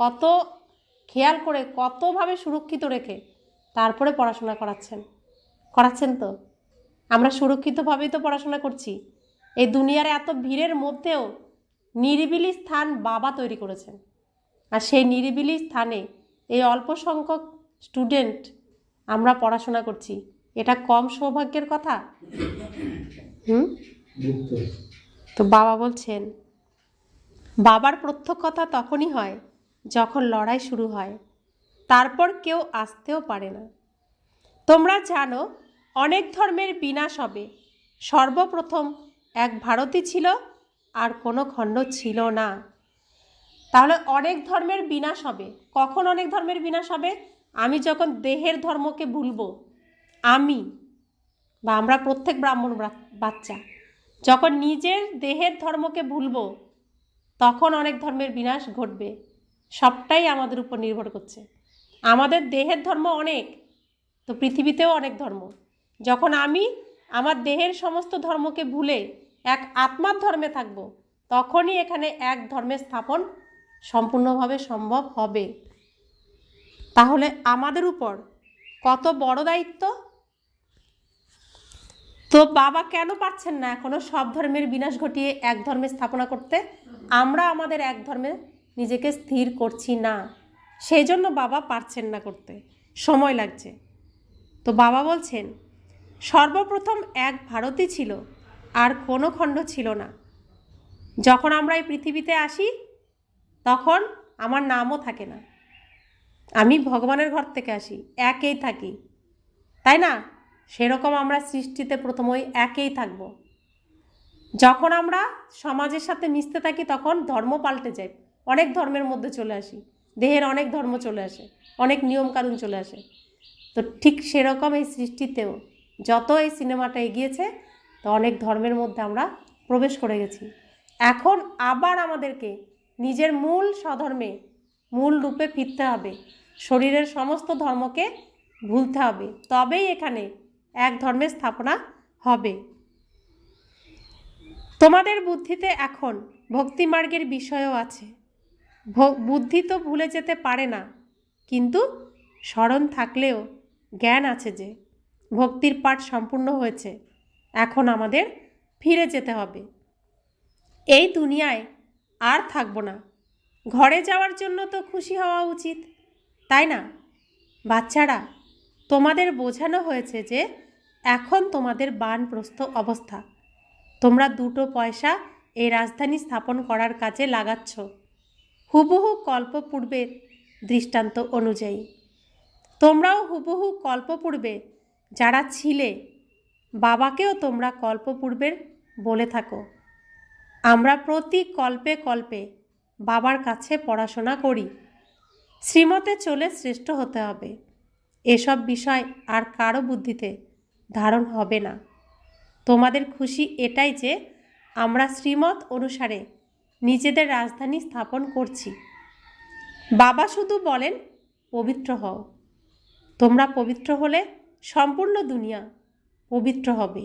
[SPEAKER 1] কত খেয়াল করে, কতভাবে সুরক্ষিত রেখে তারপরে পড়াশোনা করাচ্ছেন। তো আমরা সুরক্ষিতভাবেই তো পড়াশোনা করছি। এই দুনিয়ার এত ভিড়ের মধ্যেও নিরিবিলি স্থান বাবা তৈরি করেছেন। আর সেই নিরিবিলি স্থানে এই অল্প সংখ্যক স্টুডেন্ট আমরা পড়াশোনা করছি। এটা কম সৌভাগ্যের কথা? তো বাবা বলছেন, বাবার প্রত্যক্ষতা তখনই হয় যখন লড়াই শুরু হয়, তারপর কেউ আসতেও পারে না। তোমরা জানো অনেক ধর্মের বিনাশ হবে। সর্বপ্রথম এক ভারতই ছিল, আর কোনো খণ্ড ছিল না। তাহলে অনেক ধর্মের বিনাশ হবে। কখন অনেক ধর্মের বিনাশ হবে? আমি যখন দেহের ধর্মকে ভুলবো। আমি বা আমরা প্রত্যেক ব্রাহ্মণ বাচ্চা যখন নিজের দেহের ধর্মকে ভুলবো তখন অনেক ধর্মের বিনাশ ঘটবে। সবটাই আমাদের উপর নির্ভর করছে। আমাদের দেহের ধর্ম অনেক, তো পৃথিবীতেও অনেক ধর্ম। যখন আমি আমার দেহের সমস্ত ধর্মকে ভুলে এক আত্মার ধর্মে থাকব, তখনই এখানে এক ধর্মের স্থাপন সম্পূর্ণভাবে সম্ভব হবে। তাহলে আমাদের উপর কত বড় দায়িত্ব। তো বাবা কেন পারছেন না এখনো সব ধর্মের বিনাশ ঘটিয়ে এক ধর্মের স্থাপনা করতে? আমরা আমাদের এক ধর্মে নিজেকে স্থির করছি না, সেই জন্য বাবা পারছেন না করতে, সময় লাগছে। তো বাবা বলছেন, সর্বপ্রথম এক ভারতই ছিল, আর কোনো খণ্ড ছিল না। যখন আমরা এই পৃথিবীতে আসি তখন আমার নামও থাকে না, আমি ভগবানের ঘর থেকে আসি, একেই থাকি, তাই না? সেরকম আমরা সৃষ্টিতে প্রথমেই একেই থাকব। যখন আমরা সমাজের সাথে মিশতে থাকি তখন ধর্ম পাল্টে যায়, অনেক ধর্মের মধ্যে চলে আসি, দেহের অনেক ধর্ম চলে আসে, অনেক নিয়মকানুন চলে আসে। তো ঠিক সেরকম এই সৃষ্টিতেও যত এই সিনেমাটা এগিয়েছে তো অনেক ধর্মের মধ্যে আমরা প্রবেশ করে গেছি। এখন আবার আমাদেরকে নিজের মূল স্বধর্মে মূল রূপে ফিরতে হবে, শরীরের সমস্ত ধর্মকে ভুলতে হবে, তবেই এখানে এক ধর্মের স্থাপনা হবে। তোমাদের বুদ্ধিতে এখন ভক্তিমার্গের বিষয়ও আছে। বুদ্ধি তো ভুলে যেতে পারে না, কিন্তু স্মরণ থাকলেও জ্ঞান আছে যে ভক্তির পাঠ সম্পূর্ণ হয়েছে, এখন আমাদের ফিরে যেতে হবে। এই দুনিয়ায় আর থাকবো না, ঘরে যাওয়ার জন্য তো খুশি হওয়া উচিত, তাই না? বাচ্চারা, তোমাদের বোঝানো হয়েছে যে এখন তোমাদের বানপ্রস্থ অবস্থা, তোমরা দুটো পয়সা এই রাজধানী স্থাপন করার কাজে লাগাচ্ছ, হুবহু কল্পপূর্বের দৃষ্টান্ত অনুযায়ী। তোমরাও হুবহু কল্পপূর্বে যারা ছিলে, বাবাকেও তোমরা কল্পপূর্বের বলে থাকো। আমরা প্রতি কল্পে কল্পে বাবার কাছে পড়াশোনা করি, শ্রীমতে চলে শ্রেষ্ঠ হতে হবে। এসব বিষয় আর কারো বুদ্ধিতে ধারণ হবে না। তোমাদের খুশি এটাই যে আমরা শ্রীমত অনুসারে নিজেদের রাজধানী স্থাপন করছি। বাবা শুধু বলেন পবিত্র হও, তোমরা পবিত্র হলে সম্পূর্ণ দুনিয়া পবিত্র হবে,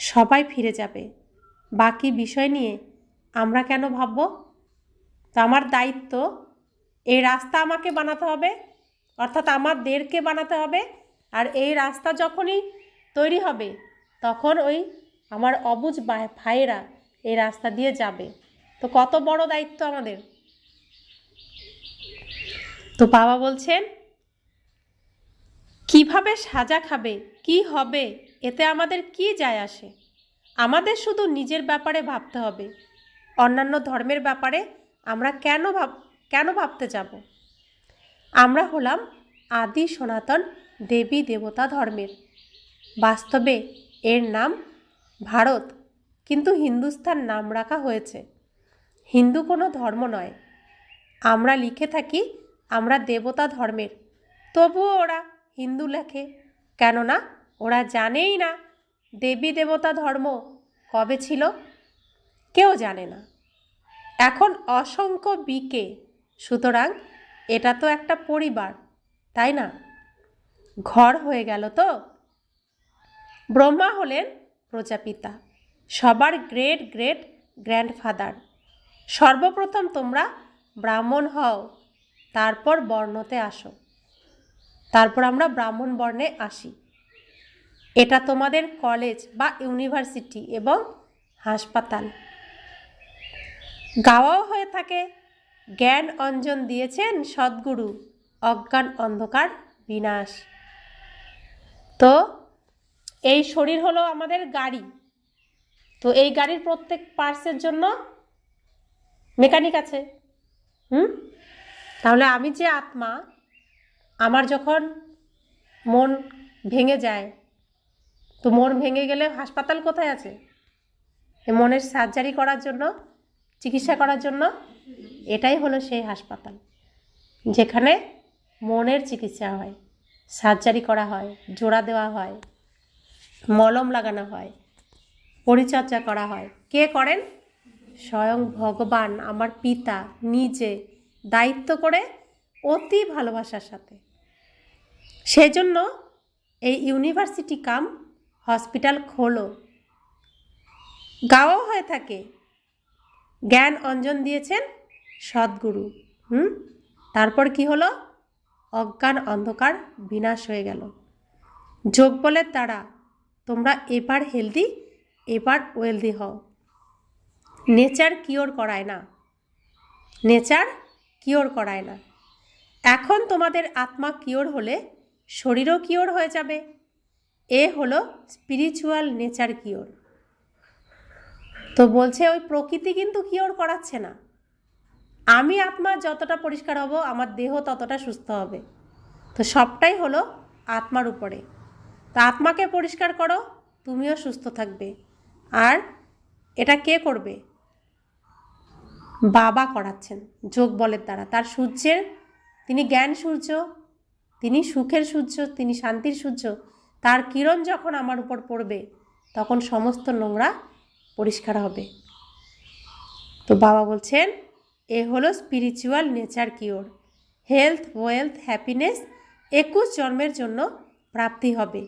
[SPEAKER 1] সবাই ফিরে যাবে। বাকি বিষয় নিয়ে আমরা কেন ভাবব? তো আমার দায়িত্ব, এই রাস্তা আমাকে বানাতে হবে, অর্থাৎ আমাদেরকে বানাতে হবে। আর এই রাস্তা যখনই তৈরি হবে তখন ওই আমার অবুঝ ভাইয়েরা এই রাস্তা দিয়ে যাবে। তো কত বড় দায়িত্ব আমাদের। তো বাবা বলছেন, কিভাবে সাজা খাবে, কি হবে, এতে আমাদের কি যায় আসে? আমাদের শুধু নিজের ব্যাপারে ভাবতে হবে, অন্যান্য ধর্মের ব্যাপারে আমরা কেন ভাবতে যাব? আমরা হলাম আদি সনাতন দেবী দেবতা ধর্মের। বাস্তবে এর নাম ভারত, কিন্তু হিন্দুস্তান নাম রাখা হয়েছে। হিন্দু কোনো ধর্ম নয়। আমরা লিখে থাকি আমরা দেবতা ধর্মের, তবুও ওরা হিন্দু লেখে, কেননা ওরা জানেই না দেবী দেবতা ধর্ম কবে ছিল, কেউ জানে না। এখন অসংখ্য বিকে, সুতরাং এটা তো একটা পরিবার, তাই না? ঘর হয়ে গেল তো। ব্রহ্মা হলেন প্রজাপিতা, সবার গ্রেট গ্রেট গ্র্যান্ডফাদার। সর্বপ্রথম তোমরা ব্রাহ্মণ হও, তারপর বর্ণতে আসো, তারপর আমরা ব্রাহ্মণ বর্ণে আসি। এটা তোমাদের কলেজ বা ইউনিভার্সিটি এবং হাসপাতাল। গাওয়াও হয়ে থাকে, জ্ঞান অঞ্জন দিয়েছেন সদ্গুরু, অজ্ঞান অন্ধকার বিনাশ। তো এই শরীর হলো আমাদের গাড়ি, তো এই গাড়ির প্রত্যেক পার্টসের জন্য মেকানিক আছে। তাহলে আমি যে আত্মা, আমার যখন মন ভেঙে যায়, তো মন ভেঙে গেলে হাসপাতাল কোথায় আছে? এই মনের সার্জারি করার জন্য, চিকিৎসা করার জন্য এটাই হলো সেই হাসপাতাল, যেখানে মনের চিকিৎসা হয়, সার্জারি করা হয়, জোড়া দেওয়া হয়। মলম লাগানো হয়, পরিচর্যা করা হয়। কে করেন? স্বয়ং ভগবান, আমার পিতা নিজে দায়িত্ব করে অতি ভালোবাসার সাথে। সেজন্য এই ইউনিভার্সিটি কাম হসপিটাল খোলো। গাওয়াও হয়ে থাকে, জ্ঞান অঞ্জন দিয়েছেন সদ্গুরু। তারপর কি হলো? অজ্ঞান অন্ধকার বিনাশ হয়ে গেল। যোগ বলের দ্বারা তোমরা এবার হেলদি, এবার ওয়েলদি হও। নেচার কিওর করায় না, নেচার কিওর করায় না। এখন তোমাদের আত্মা কিওর হলে শরীরও কিওর হয়ে যাবে। এ হলো স্পিরিচুয়াল নেচার কিওর। তো বলছে ওই প্রকৃতি কিন্তু কিওর করাচ্ছে না। আমি আত্মা যতটা পরিষ্কার হব, আমার দেহ ততটা সুস্থ হবে। তো সবটাই হলো আত্মার উপরে। তা আত্মাকে পরিষ্কার করো, তুমিও সুস্থ থাকবে। আর এটা কে করবে? বাবা করাচ্ছেন যোগ বলের দ্বারা। তার সূর্যের, তিনি জ্ঞান সূর্য, তিনি সুখের সূর্য, তিনি শান্তির সূর্য। তার কিরণ যখন আমার উপর পড়বে তখন সমস্ত নোংরা পরিষ্কার হবে। তো বাবা বলছেন এ হলো spiritual nature cure. Health, wealth, happiness 21 জন্মের জন্য প্রাপ্তি হবে।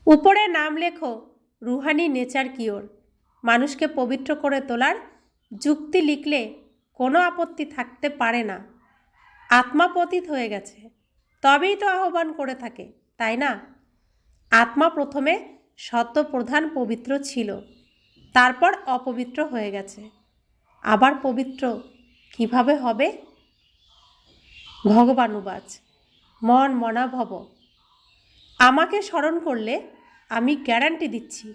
[SPEAKER 1] উপরে নাম লেখো রুহানি নেচার কিওর। মানুষকে পবিত্র করে তোলার যুক্তি লিখলে কোনো আপত্তি থাকতে পারে না। আত্মা পতিত হয়ে গেছে, তবেই তো আহ্বান করে থাকে, তাই না? আত্মা প্রথমে সত্যপ্রধান পবিত্র ছিল, তারপর অপবিত্র হয়ে গেছে। আবার পবিত্র কিভাবে হবে? ভগবানুবাচ মন মনা ভব। আমাকে স্মরণ করলে আমি গ্যারান্টি দিচ্ছি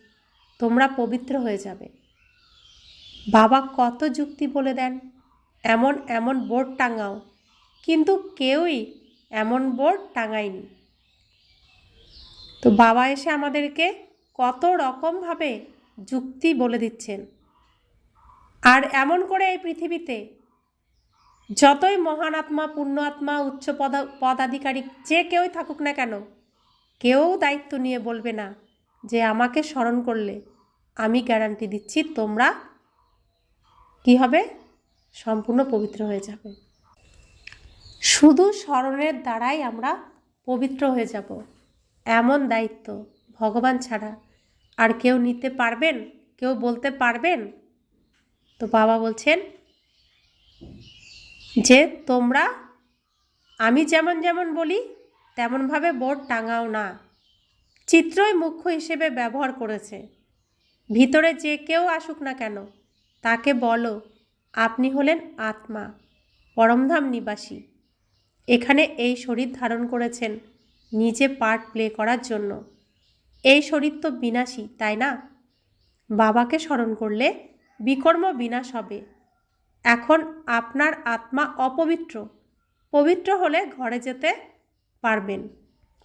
[SPEAKER 1] তোমরা পবিত্র হয়ে যাবে। বাবা কত যুক্তি বলে দেন, এমন এমন বোর্ড টাঙাও, কিন্তু কেউই এমন বোর্ড টাঙায়নি। তো বাবা এসে আমাদেরকে কত রকমভাবে যুক্তি বলে দিচ্ছেন। আর এমন করে এই পৃথিবীতে যতই মহান আত্মা, পূর্ণ আত্মা, উচ্চ পদাধিকারী যে কেউই থাকুক না কেন, কেউ দায়িত্ব নিয়ে বলবে না যে আমাকে স্মরণ করলে আমি গ্যারান্টি দিচ্ছি তোমরা কি হবে? সম্পূর্ণ পবিত্র হয়ে যাবে। শুধু স্মরণের দ্বারাই আমরা পবিত্র হয়ে যাব, এমন দায়িত্ব ভগবান ছাড়া আর কেউ নিতে পারবেন? কেউ বলতে পারবেন? তো বাবা বলছেন যে তোমরা আমি যেমন যেমন বলি তেমনভাবে বোর্ড টাঙাও না। চিত্রই মুখ্য হিসেবে ব্যবহার করেছে। ভিতরে যে কেউ আসুক না কেন তাকে বলো আপনি হলেন আত্মা, পরমধাম নিবাসী। এখানে এই শরীর ধারণ করেছেন নিজে পার্ট প্লে করার জন্য। এই শরীর তো বিনাশী, তাই না? বাবাকে স্মরণ করলে বিকর্ম বিনাশ হবে। এখন আপনার আত্মা অপবিত্র, পবিত্র হলে ঘরে যেতে পারবেন,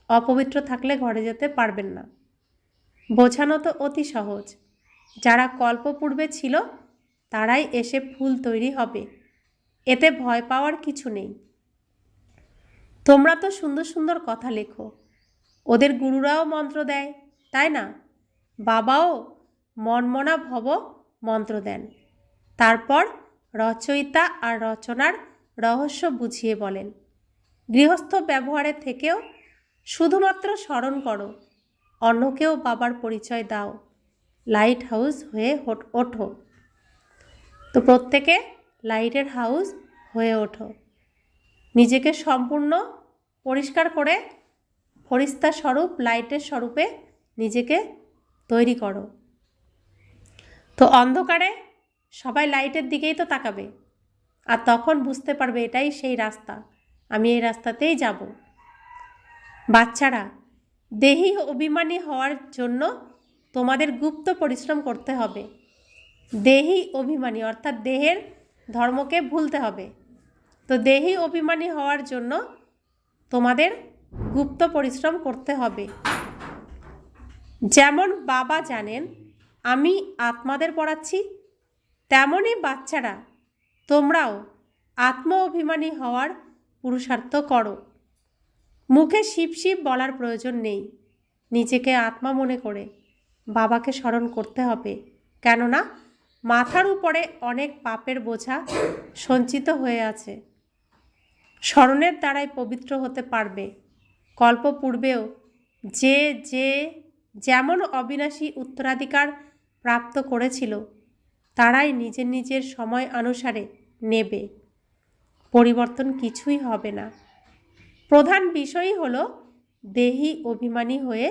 [SPEAKER 1] অপবিত্র থাকলে ঘরে যেতে পারবেন না। বোঝানো তো অতি সহজ। যারা কল্পপূর্বে ছিল তারাই এসে ফুল তৈরি হবে, এতে ভয় পাওয়ার কিছু নেই। তোমরা তো সুন্দর সুন্দর কথা লেখো, ওদের গুরুরাও মন্ত্র দেয়, তাই না? বাবাও মনমনা ভব মন্ত্র দেন, তারপর রচয়িতা আর রচনার রহস্য বুঝিয়ে বলেন। গৃহস্থ ব্যবহারের থেকেও শুধুমাত্র স্মরণ করো, অন্যকেও বাবার পরিচয় দাও, লাইট হাউস হয়ে ওঠো। তো প্রত্যেকে লাইটের হাউস হয়ে ওঠো, নিজেকে সম্পূর্ণ পরিষ্কার করে ফরিস্তা স্বরূপ, লাইটের স্বরূপে নিজেকে তৈরি করো। তো অন্ধকারে সবাই লাইটের দিকেই তো তাকাবে, আর তখন বুঝতে পারবে এটাই সেই রাস্তা, আমি এই রাস্তাতেই যাব। বাচ্চারা, দেহি অভিমানী হওয়ার জন্য তোমাদের গুপ্ত পরিশ্রম করতে হবে। দেহি অভিমানী অর্থাৎ দেহের ধর্মকে ভুলতে হবে। তো দেহি অভিমানী হওয়ার জন্য তোমাদের গুপ্ত পরিশ্রম করতে হবে। যেমন বাবা জানেন আমি আত্মাদের পড়াচ্ছি, তেমনই বাচ্চারা তোমরাও আত্ম অভিমানী হওয়ার পুরুষার্থ করো। মুখে শিব শিব বলার প্রয়োজন নেই, নিজেকে আত্মা মনে করে বাবাকে স্মরণ করতে হবে, কেননা মাথার উপরে অনেক পাপের বোঝা সঞ্চিত হয়ে আছে। স্মরণের দ্বারাই পবিত্র হতে পারবে। কল্পপূর্বেও যে যে যেমন অবিনাশী উত্তরাধিকার প্রাপ্ত করেছিল তারাই নিজের নিজের সময় অনুসারে নেবে, পরিবর্তন কিছুই হবে না। প্রধান বিষয়ই হলো দেহি অভিমানী হয়ে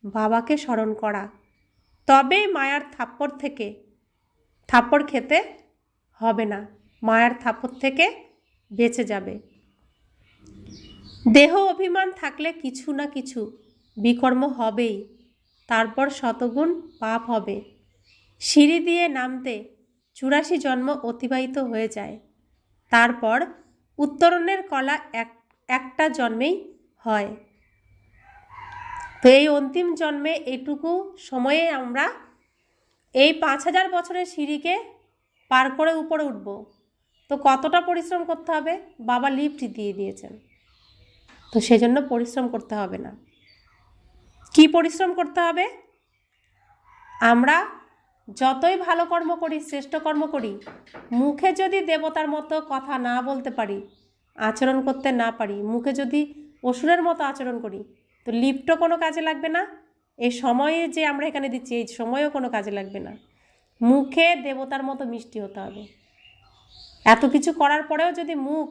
[SPEAKER 1] বাবাকে স্মরণ করা, তবেই মায়ার থাপ্পড় খেতে হবে না, মায়ার থাপ্পড় থেকে বেঁচে যাবে। দেহ অভিমান থাকলে কিছু না কিছু বিকর্ম হবেই, তারপর শতগুণ পাপ হবে। সিঁড়ি দিয়ে নামতে 84 জন্ম অতিবাহিত হয়ে যায়, তারপর উত্তরণের কলা একটা জন্মেই হয়। তো এই অন্তিম জন্মে এটুকু সময়ে আমরা এই 5000 বছরের সিঁড়িকে পার করে উপরে উঠব। তো কতটা পরিশ্রম করতে হবে? বাবা লিফট দিয়ে দিয়েছেন, তো সেজন্য পরিশ্রম করতে হবে না। কি পরিশ্রম করতে হবে? আমরা যতই ভালো কর্ম করি, শ্রেষ্ঠ কর্ম করি, মুখে যদি দেবতার মতো কথা না বলতে পারি, আচরণ করতে না পারি, মুখে যদি অসুরের মতো আচরণ করি, তো লিফটও কোনো কাজে লাগবে না। এই সময়ে যে আমরা এখানে দিচ্ছি এই সময়ও কোনো কাজে লাগবে না। মুখে দেবতার মতো মিষ্টি হতে হবে। এত কিছু করার পরেও যদি মুখ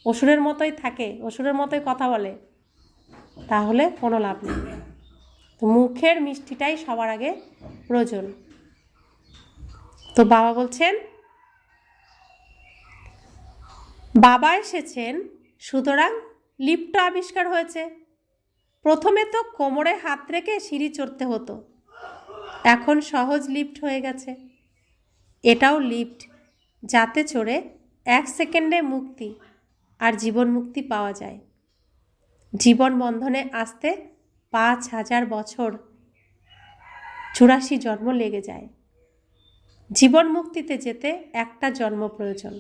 [SPEAKER 1] অসুরের মতোই থাকে, অসুরের মতোই কথা বলে, তাহলে কোনো লাভ নেই। তো মুখের মিষ্টিটাই সবার আগে প্রয়োজন। তো বাবা বলছেন, বাবা এসেছেন, সুতরাং লিফট আবিষ্কার হয়েছে। প্রথমে তো কোমরে হাত রেখে সিঁড়ি চড়তে হতো, এখন সহজ লিফট হয়ে গেছে। এটাও লিফট, যাতে চড়ে 1 সেকেন্ডে মুক্তি আর জীবন মুক্তি পাওয়া যায়। জীবন বন্ধনে আসতে 5000 বছর 84 জন্ম লেগে যায়। জীবন মুক্তিতে যেতে একটা জন্ম প্রয়োজন।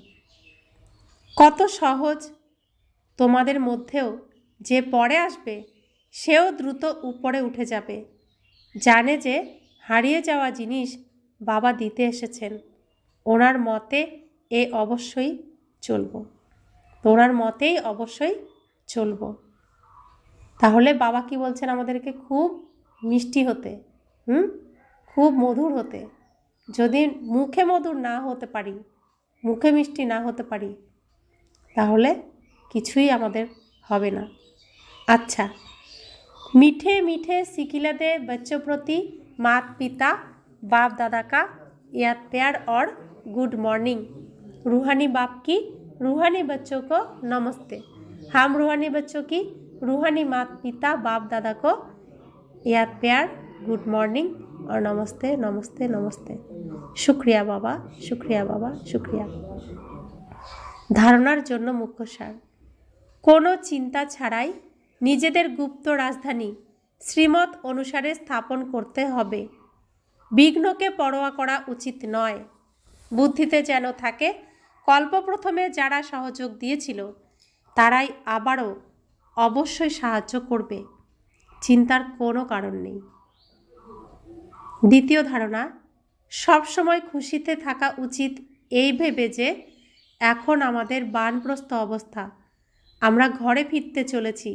[SPEAKER 1] কত সহজ! তোমাদের মধ্যেও যে পরে আসবে সেও দ্রুত উপরে উঠে যাবে, জানে যে হারিয়ে যাওয়া জিনিস বাবা দিতে এসেছেন। ওনার মতে অবশ্যই চলব, ওনার মতেই অবশ্যই চলব। তাহলে বাবা কি বলছেন আমাদেরকে? খুব মিষ্টি হতে, খুব মধুর হতে। যদি মুখে মধুর না হতে পারি, মুখে মিষ্টি না হতে পারি, তাহলে কিছুই আমাদের হবে না। अच्छा, मीठे मीठे सिकिला दे बच्चों प्रति माता पिता बाप दादा का याद प्यार और गुड मॉर्निंग। रूहानी बाप की रूहानी बच्चों को नमस्ते। हम रूहानी बच्चों की रूहानी माता पिता बाप दादा को याद प्यार, गुड मॉर्निंग और नमस्ते नमस्ते नमस्ते। शुक्रिया बाबा, शुक्रिया बाबा, शुक्रिया। धारणार जन्य मुख्य सार, कोनो चिंता छाड़ाई নিজেদের গুপ্ত রাজধানী শ্রীমত অনুসারে স্থাপন করতে হবে। বিঘ্নকে পরোয়া করা উচিত নয়। বুদ্ধিতে যেন থাকে কল্পপ্রথমে যারা সহযোগ দিয়েছিল তারাই আবারও অবশ্যই সাহায্য করবে, চিন্তার কোনো কারণ নেই। দ্বিতীয় ধারণা, সবসময় খুশিতে থাকা উচিত এই ভেবে যে এখন আমাদের বানপ্রস্থ অবস্থা, আমরা ঘরে ফিরতে চলেছি।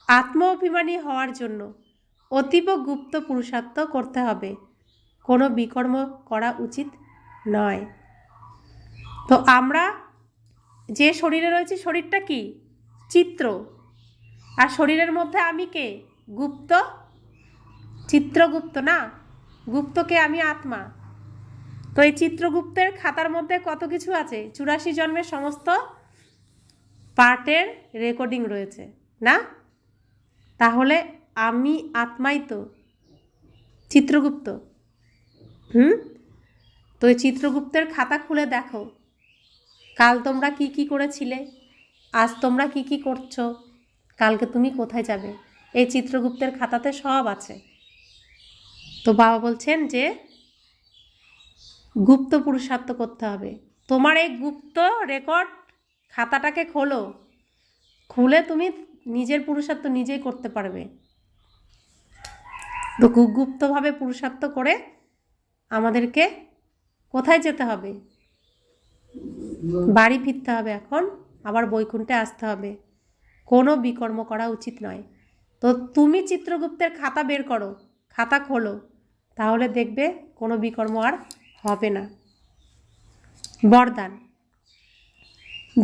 [SPEAKER 1] আত্ম অভিমানী হওয়ার জন্য অতীব গুপ্ত পুরুষার্থ করতে হবে, কোনো বিকর্ম করা উচিত নয়। তো আমরা যে শরীরে রয়েছি, শরীরটা কি? চিত্র। আর শরীরের মধ্যে আমি কে? গুপ্ত। চিত্রগুপ্ত না, গুপ্তকে আমি আত্মা। তো এই চিত্রগুপ্তের খাতার মধ্যে কত কিছু আছে? 84 জন্মের সমস্ত পার্টের রেকর্ডিং রয়েছে না? তাহলে আমি আত্মাই তো চিত্রগুপ্ত। তো এই চিত্রগুপ্তের খাতা খুলে দেখো, কাল তোমরা কি কি করেছিলে, আজ তোমরা কি কি করছো, কালকে তুমি কোথায় যাবে, এই চিত্রগুপ্তের খাতাতে সব আছে। তো বাবা বলছেন যে গুপ্ত পুরুষার্থ করতে হবে। তোমার এই গুপ্ত রেকর্ড খাতাটাকে খোলো, খুলে তুমি নিজের পুরুষার্থ নিজেই করতে পারবে। তো গুপ্তভাবে পুরুষার্থ করে আমাদেরকে কোথায় যেতে হবে? বাড়ি ফিরতে হবে। এখন আবার বৈকুণ্ঠে আসতে হবে। কোনো বিকর্ম করা উচিত নয়। তো তুমি চিত্রগুপ্তের খাতা বের করো, খাতা খোলো, তাহলে দেখবে কোনো বিকর্ম আর হবে না। বরদান: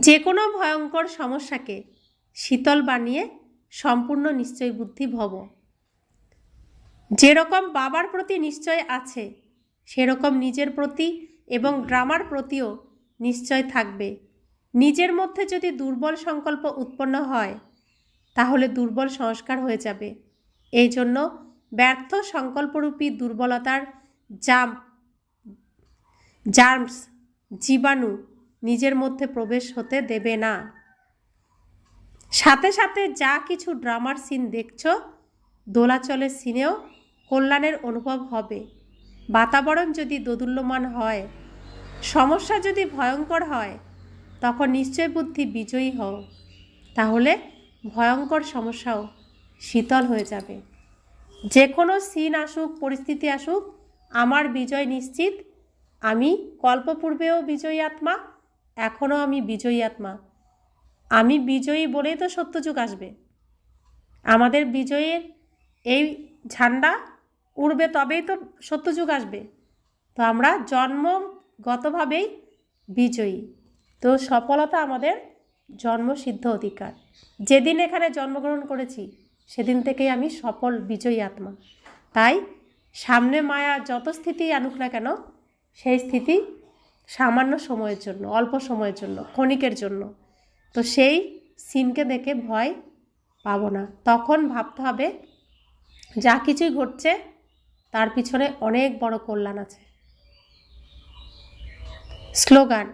[SPEAKER 1] যে কোনো ভয়ঙ্কর সমস্যাকে শীতল বানিয়ে সম্পূর্ণ নিশ্চয় বুদ্ধি ভব। যেরকম বাবার প্রতি নিশ্চয় আছে, সেরকম নিজের প্রতি এবং ড্রামার প্রতিও নিশ্চয় থাকবে। নিজের মধ্যে যদি দুর্বল সংকল্প উৎপন্ন হয়, তাহলে দুর্বল সংস্কার হয়ে যাবে। এই জন্য ব্যর্থ সংকল্পরূপী দুর্বলতার জার্মস, জীবাণু নিজের মধ্যে প্রবেশ হতে দেবে না। সাথে সাথে যা কিছু ড্রামার সিন দেখছো, দোলাচলের সিনেও কল্যাণের অনুভব হবে। বাতাবরণ যদি দোদুল্যমান হয়, সমস্যা যদি ভয়ঙ্কর হয়, তখন নিশ্চয় বুদ্ধি বিজয়ী হও, তাহলে ভয়ঙ্কর সমস্যাও শীতল হয়ে যাবে। যে কোনো সিন আসুক, পরিস্থিতি আসুক, আমার বিজয় নিশ্চিত। আমি কল্পপূর্বেও বিজয়ী আত্মা, এখনও আমি বিজয়ী আত্মা। আমি বিজয়ী বলেই তো সত্যযুগ আসবে। আমাদের বিজয়ের এই ঝান্ডা উড়বে, তবেই তো সত্যযুগ আসবে। তো আমরা জন্মগতভাবেই বিজয়ী। তো সফলতা আমাদের জন্মসিদ্ধ অধিকার। যেদিন এখানে জন্মগ্রহণ করেছি, সেদিন থেকেই আমি সফল বিজয়ী আত্মা। তাই সামনে মায়া যত স্থিতি আনুক না কেন, সেই স্থিতি সামান্য সময়ের জন্য, অল্প সময়ের জন্য, ক্ষণিকের জন্য। তো সেই সিনকে দেখে ভয় পাবো না। তখন ভাবতে হবে যা কিছুই ঘটছে তার পিছনে অনেক বড় কল্যাণ আছে। স্লোগান: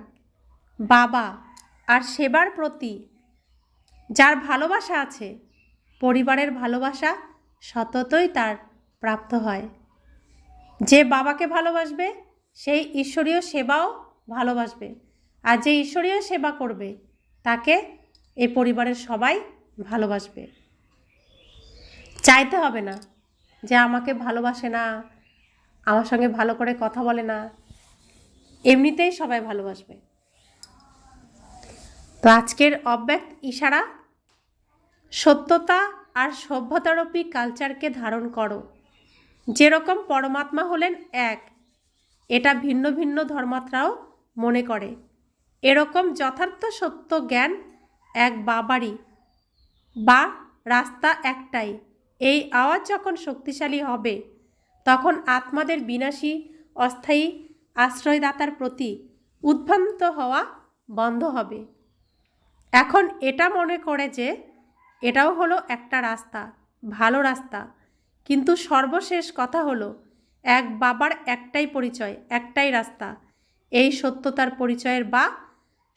[SPEAKER 1] বাবা আর সেবার প্রতি যার ভালোবাসা আছে, পরিবারের ভালোবাসা সততই তার প্রাপ্ত হয়। যে বাবাকে ভালোবাসবে, সেই ঈশ্বরীয় সেবাও ভালোবাসবে। আর যে ঈশ্বরীয় সেবা করবে, তাকে এই পরিবারের সবাই ভালোবাসবে। চাইতে হবে না যে আমাকে ভালোবাসে না, আমার সঙ্গে ভালো করে কথা বলে না, এমনিতেই সবাই ভালোবাসবে। তো আজকের অব্যক্ত ইশারা: সত্যতা আর সভ্যতারূপী কালচারকে ধারণ করো। যেরকম পরমাত্মা হলেন এক, এটা ভিন্ন ভিন্ন ধর্মাত্রাও মনে করে। এরকম যথার্থ সত্য জ্ঞান এক বাবারই, বা রাস্তা একটাই। এই আওয়াজ যখন শক্তিশালী হবে, তখন আত্মাদের বিনাশী অস্থায়ী আশ্রয়দাতার প্রতি উদ্ভ্রান্ত হওয়া বন্ধ হবে। এখন এটা মনে করে যে এটাও হলো একটা রাস্তা, ভালো রাস্তা। কিন্তু সর্বশেষ কথা হলো, এক বাবার একটাই পরিচয়, একটাই রাস্তা। এই সত্যতার পরিচয়ের বা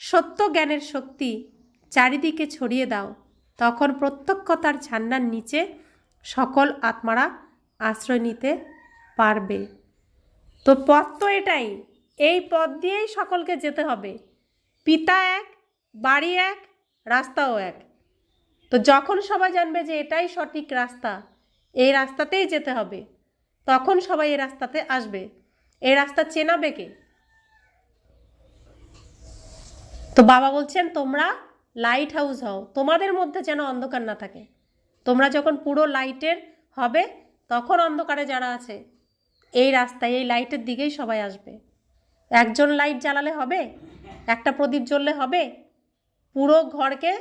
[SPEAKER 1] সত্য জ্ঞানের শক্তি চারিদিকে ছড়িয়ে দাও, তখন প্রত্যক্ষতার ঝান্ডার নিচে সকল আত্মারা আশ্রয় নিতে পারবে। তো পথ তো এটাই, এই পথ দিয়েই সকলকে যেতে হবে। পিতা এক, বাড়ি এক, রাস্তাও এক। তো যখন সবাই জানবে যে এটাই সঠিক রাস্তা, এই রাস্তাতেই যেতে হবে, তখন সবাই এই রাস্তাতে আসবে। এই রাস্তা চেনাবে কে? তো বাবা বলছেন, তোমরা লাইট হাউস হও, তোমাদের মধ্যে যেন অন্ধকার না থাকে। তোমরা যখন পুরো লাইটের হবে, তখন অন্ধকারে যারা আছে এই রাস্তায়, এই লাইটের দিকেই সবাই আসবে। একজন লাইট জ্বালালে হবে? একটা প্রদীপ জ্বললে হবে? পুরো ঘরকে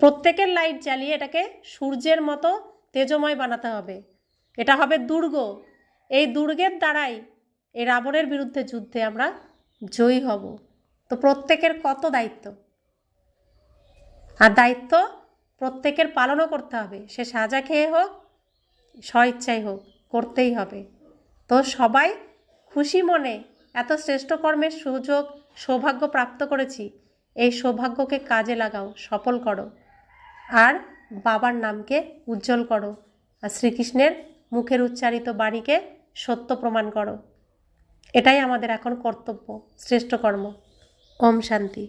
[SPEAKER 1] প্রত্যেকের লাইট জ্বালিয়ে এটাকে সূর্যের মতো তেজময় বানাতে হবে। এটা হবে দুর্গ। এই দুর্গের দ্বারাই এই রাবণের বিরুদ্ধে যুদ্ধে আমরা জয়ী হব। তো প্রত্যেকের কত দায়িত্ব, আর দায়িত্ব প্রত্যেকের পালনও করতে হবে। সে সাজা খেয়ে হোক, স্বইচ্ছায় হোক, করতেই হবে। তো সবাই খুশি মনে এত শ্রেষ্ঠ কর্মের সুযোগ, সৌভাগ্য প্রাপ্ত করেছি। এই সৌভাগ্যকে কাজে লাগাও, সফল করো, আর বাবার নামকে উজ্জ্বল করো, আর শ্রীকৃষ্ণের মুখের উচ্চারিত বাণীকে সত্য প্রমাণ করো। এটাই আমাদের এখন কর্তব্য, শ্রেষ্ঠ কর্ম। ওম শান্তি।